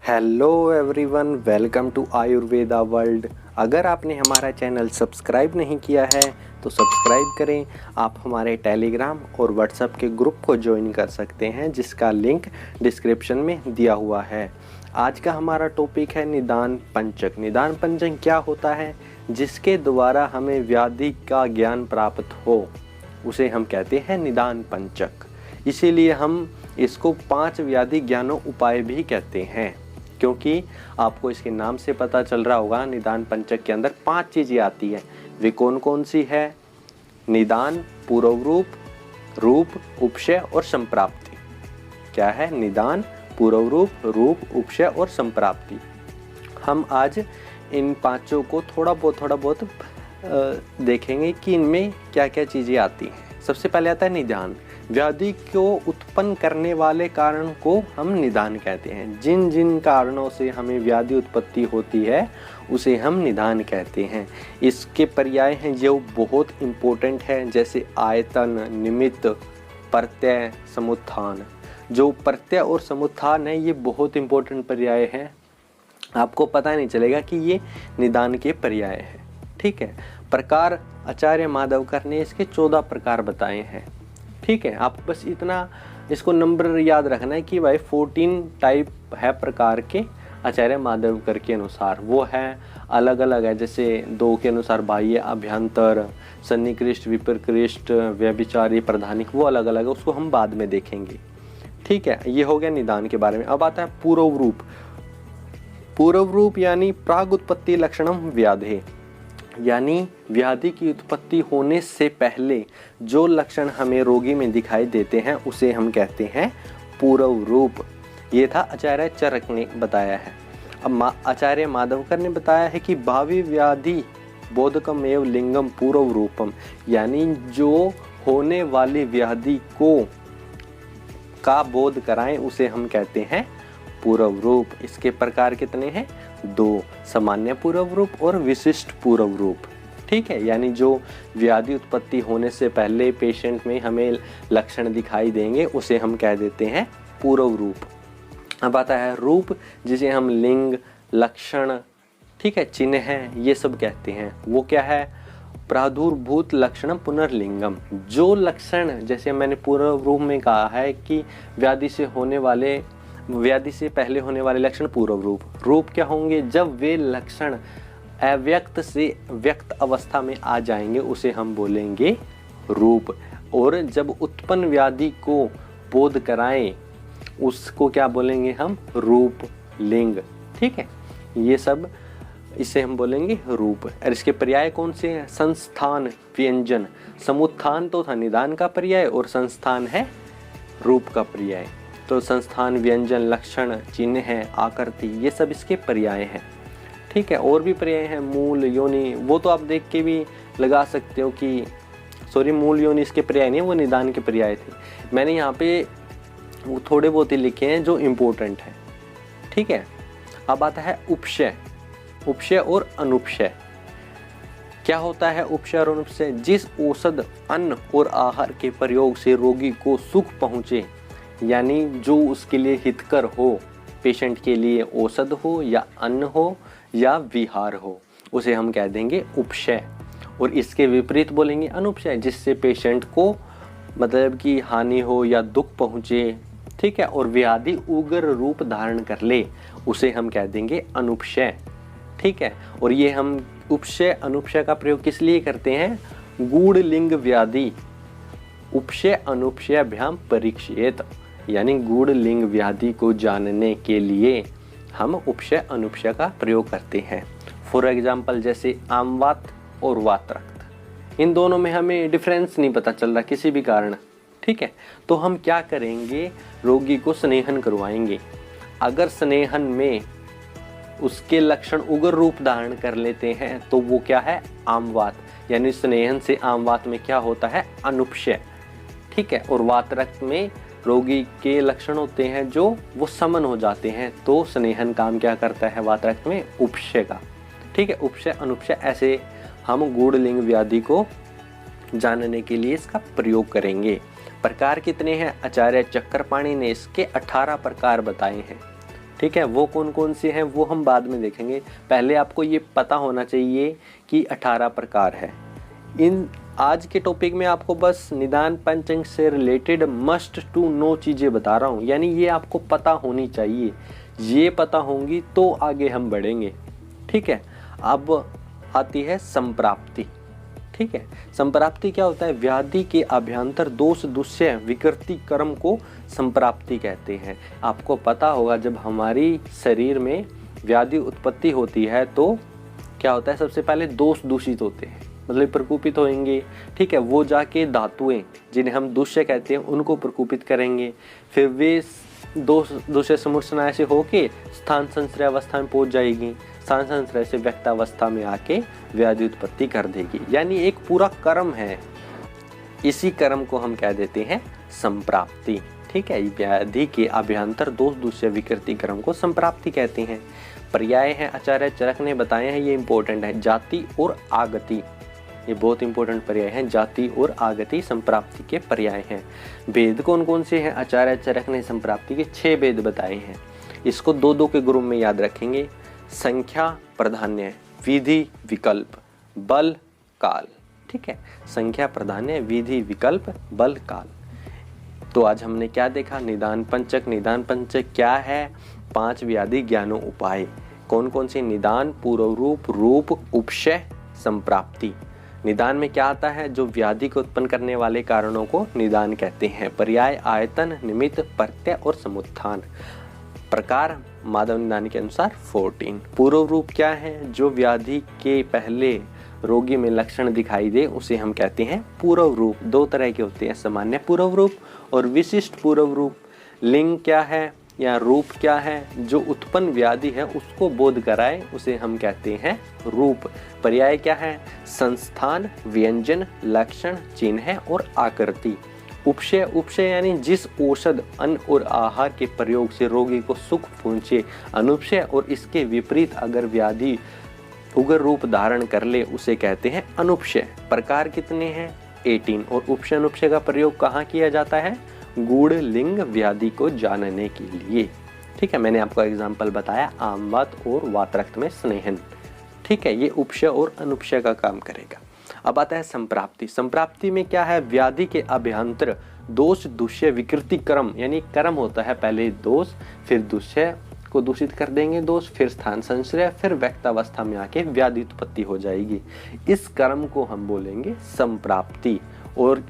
Hello everyone, welcome to Ayurveda world. अगर आपने हमारा चैनल सब्सक्राइब नहीं किया है तो सब्सक्राइब करें। आप हमारे टेलीग्राम और व्हाट्सएप के ग्रुप को ज्वाइन कर सकते हैं, जिसका लिंक डिस्क्रिप्शन में दिया हुआ है। आज का हमारा टॉपिक है निदान पंचक। निदान पंचक क्या होता है? जिसके द्वारा हमें व्याधि का ज्ञान प्राप्त हो, उसे हम कहते हैं निदान पंचक। इसीलिए हम इसको 5 व्याधि ज्ञानों उपाय भी कहते हैं, क्योंकि आपको इसके नाम से पता चल रहा होगा निदान पंचक के अंदर 5 चीजें आती है। वे कौन कौन सी है? निदान, पूर्व रूप, रूप, उपशय और संप्राप्ति। क्या है? निदान, पूर्व रूप, उपशय और संप्राप्ति। हम आज इन पांचों को थोड़ा बहुत देखेंगे कि इनमें क्या क्या चीजें आती हैं। सबसे पहले आता है निदान। व्याधि को उत्पन्न करने वाले कारण को हम निदान कहते हैं। जिन जिन कारणों से हमें व्याधि उत्पत्ति होती है उसे हम निदान कहते हैं। इसके पर्याय हैं जो बहुत इम्पोर्टेंट है, जैसे आयतन, निमित्त, प्रत्यय, समुत्थान। जो प्रत्यय और समुत्थान है ये बहुत इम्पोर्टेंट पर्याय है। आपको पता नहीं चलेगा कि ये निदान के पर्याय है। ठीक है। प्रकार आचार्य माधवकर ने इसके 14 प्रकार बताए हैं। ठीक है। आप बस इतना इसको नंबर याद रखना है कि भाई 14 टाइप है प्रकार के आचार्य माधवकर के अनुसार। वो है अलग अलग है, जैसे 2 के अनुसार बाह्य, अभ्यंतर, सन्निकृष्ट, विप्रकृष्ट, व्यभिचारी, प्रधानिक, वो अलग अलग है, उसको हम बाद में देखेंगे। ठीक है। ये हो गया निदान के बारे में। अब आता है पूर्व रूप। पूर्व रूप यानी प्राग उत्पत्ति लक्षणम व्याधे, यानी व्याधि की उत्पत्ति होने से पहले जो लक्षण हमें रोगी में दिखाई देते हैं उसे हम कहते हैं पूर्व रूप। ये था आचार्य चरक ने बताया है। अब आचार्य माधवकर ने बताया है कि भावी व्याधि बोधकम एव लिंगम पूर्व रूपम, यानी जो होने वाली व्याधि को का बोध कराएं उसे हम कहते हैं पूर्व रूप। इसके प्रकार कितने हैं? 2, सामान्य पूर्व रूप और विशिष्ट पूर्व रूप। ठीक है। यानी जो व्याधि उत्पत्ति होने से पहले पेशेंट में हमें लक्षण दिखाई देंगे उसे हम कह देते हैं पूर्व रूप। अब आता है रूप, जिसे हम लिंग, लक्षण, ठीक है, चिन्ह है, ये सब कहते हैं। वो क्या है? प्रादुर्भूत लक्षण पुनर्लिंगम। जो लक्षण, जैसे मैंने पूर्व रूप में कहा है कि व्याधि से पहले होने वाले लक्षण पूर्व रूप। रूप क्या होंगे? जब वे लक्षण अव्यक्त से व्यक्त अवस्था में आ जाएंगे उसे हम बोलेंगे रूप। और जब उत्पन्न व्याधि को बोध कराएं उसको क्या बोलेंगे हम? रूप, लिंग। ठीक है। ये सब इसे हम बोलेंगे रूप। और इसके पर्याय कौन से हैं? संस्थान, व्यंजन। समुत्थान तो था निदान का पर्याय और संस्थान है रूप का पर्याय। तो संस्थान, व्यंजन, लक्षण, चिन्ह है, आकृति, ये सब इसके पर्याय हैं। ठीक है। और भी पर्याय हैं, मूल, योनि, वो तो आप देख के भी लगा सकते हो कि मूल, योनि इसके पर्याय नहीं, वो निदान के पर्याय थे। मैंने यहाँ पे वो थोड़े बहुत ही लिखे हैं जो इम्पोर्टेंट है। ठीक है। अब आता है उपशय। उपशय और अनुपशय। क्या होता है उपशय और अनुपशय? जिस औषध, अन्न और आहार के प्रयोग से रोगी को सुख पहुँचे, यानी जो उसके लिए हितकर हो, पेशेंट के लिए औषध हो या अन्न हो या विहार हो, उसे हम कह देंगे उपशय। और इसके विपरीत बोलेंगे अनुपशय, जिससे पेशेंट को मतलब कि हानि हो या दुख पहुँचे, ठीक है, और व्याधि उग्र रूप धारण कर ले, उसे हम कह देंगे अनुपशय। ठीक है। और ये हम उपशय अनुपशय का प्रयोग किस लिए करते हैं? गूढ़ लिंग व्याधि उपशय अनुपशयाभ्याम परीक्षेत, यानी गूढ़ लिंग व्याधि को जानने के लिए हम उपशय अनुपशय का प्रयोग करते हैं। फॉर एग्जाम्पल, जैसे आमवात और वातरक्त, इन दोनों में हमें डिफरेंस नहीं पता चल रहा किसी भी कारण। ठीक है। तो हम क्या करेंगे? रोगी को स्नेहन करवाएंगे। अगर स्नेहन में उसके लक्षण उग्र रूप धारण कर लेते हैं तो वो क्या है? आमवात। यानी स्नेहन से आमवात में क्या होता है? अनुपशय। ठीक है। और वातरक्त में रोगी के लक्षण होते हैं जो वो समन हो जाते हैं, तो स्नेहन काम क्या करता है वातरक्त में? उपशय का। ठीक है। उपशय अनुपशय, ऐसे हम गूढ़ लिंग व्याधि को जानने के लिए इसका प्रयोग करेंगे। प्रकार कितने हैं? आचार्य चक्रपाणि ने इसके 18 प्रकार बताए हैं। ठीक है, वो कौन कौन से हैं वो हम बाद में देखेंगे। पहले आपको ये पता होना चाहिए कि 18 प्रकार है। इन आज के टॉपिक में आपको बस निदान पंचांग से रिलेटेड मस्ट टू नो चीज़ें बता रहा हूँ, यानी ये आपको पता होनी चाहिए। ये पता होंगी तो आगे हम बढ़ेंगे। ठीक है, अब आती है संप्राप्ति। ठीक है, संप्राप्ति क्या होता है? व्याधि के अभ्यंतर दोष दुष्य विकृति कर्म को संप्राप्ति कहते हैं। आपको पता होगा जब हमारी शरीर में व्याधि उत्पत्ति होती है तो क्या होता है? सबसे पहले दोष दूषित होते हैं, मतलब प्रकोपित होंगे। ठीक है, वो जाके धातुएं जिन्हें हम दुष्य कहते हैं उनको प्रकोपित करेंगे। फिर वे दोष दूषय समूर्छना ऐसे होके स्थान संश्रय अवस्था में पहुंच जाएगी। स्थान संश्रय से व्यक्तावस्था में आके व्याधि उत्पत्ति कर देगी, यानी एक पूरा कर्म है। इसी कर्म को हम कह देते हैं संप्राप्ति। ठीक है, व्याधि के अभ्यंतर दोष दूषय विकृति कर्म को संप्राप्ति कहते हैं। पर्याय है आचार्य चरक ने बताए हैं, ये इंपॉर्टेंट है। जाति और आगति, ये बहुत इंपॉर्टेंट पर्याय हैं। जाति और आगति संप्राप्ति के पर्याय हैं। भेद कौन कौन से हैं? आचार्य चरक ने संप्राप्ति के 6 भेद बताए हैं। इसको 2-2 के ग्रुप में याद रखेंगे। संख्या, प्राधान्य, विधि, विकल्प, बल, काल। ठीक है, संख्या, प्राधान्य, विधि, विकल्प, बल, काल। तो आज हमने क्या देखा? निदान पंचक। निदान पंचक क्या है? 5 व्याधि ज्ञानो उपाय। कौन कौन से? निदान, पूर्व रूप, रूप, उपशय, संप्राप्ति। निदान में क्या आता है? जो व्याधि को उत्पन्न करने वाले कारणों को निदान कहते हैं। पर्याय, आयतन, निमित्त, प्रत्यय और समुत्थान। प्रकार माधव निदान के अनुसार 14। पूर्व रूप क्या है? जो व्याधि के पहले रोगी में लक्षण दिखाई दे उसे हम कहते हैं पूर्व रूप। 2 तरह के होते हैं, सामान्य पूर्व रूप और विशिष्ट पूर्व रूप। लिंग क्या है या रूप क्या है? जो उत्पन्न व्याधि है उसको बोध कराए उसे हम कहते हैं रूप। पर्याय क्या है? संस्थान, व्यंजन, लक्षण, चिन्ह और आकृति। उपशय, उपशय यानी जिस औषध, अन्न और आहार के प्रयोग से रोगी को सुख पहुंचे। अनुपशय और इसके विपरीत अगर व्याधि उग्र रूप धारण कर ले उसे कहते हैं अनुपशय। प्रकार कितने हैं? 18। और उपशय अनुपशय का प्रयोग कहाँ किया जाता है? गूढ़ लिंग व्याधि को जानने के लिए। ठीक है, मैंने आपको एग्जाम्पल बताया, आमवात और वातरक्त में स्नेहन। ठीक है, ये उपशय और अनुपशय का काम करेगा। अब आता है संप्राप्ति। संप्राप्ति में क्या है? व्याधि के अभ्यंतर दोष दुष्य विकृति कर्म, यानी कर्म होता है पहले दोष, फिर दुष्य को दूषित कर देंगे दोष, फिर स्थान संश्रय, फिर व्यक्तावस्था में आके व्याधि उत्पत्ति हो जाएगी। इस कर्म को हम बोलेंगे संप्राप्ति। और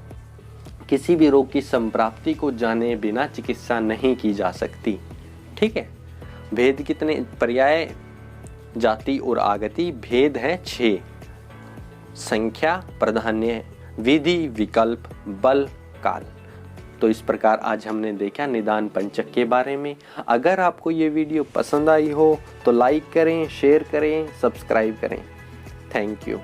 किसी भी रोग की संप्राप्ति को जाने बिना चिकित्सा नहीं की जा सकती। ठीक है, भेद कितने? पर्याय, जाति और आगति। भेद है 6। संख्या, प्राधान्य, विधि, विकल्प, बल, काल। तो इस प्रकार आज हमने देखा निदान पंचक के बारे में। अगर आपको ये वीडियो पसंद आई हो तो लाइक करें, शेयर करें, सब्सक्राइब करें। Thank you.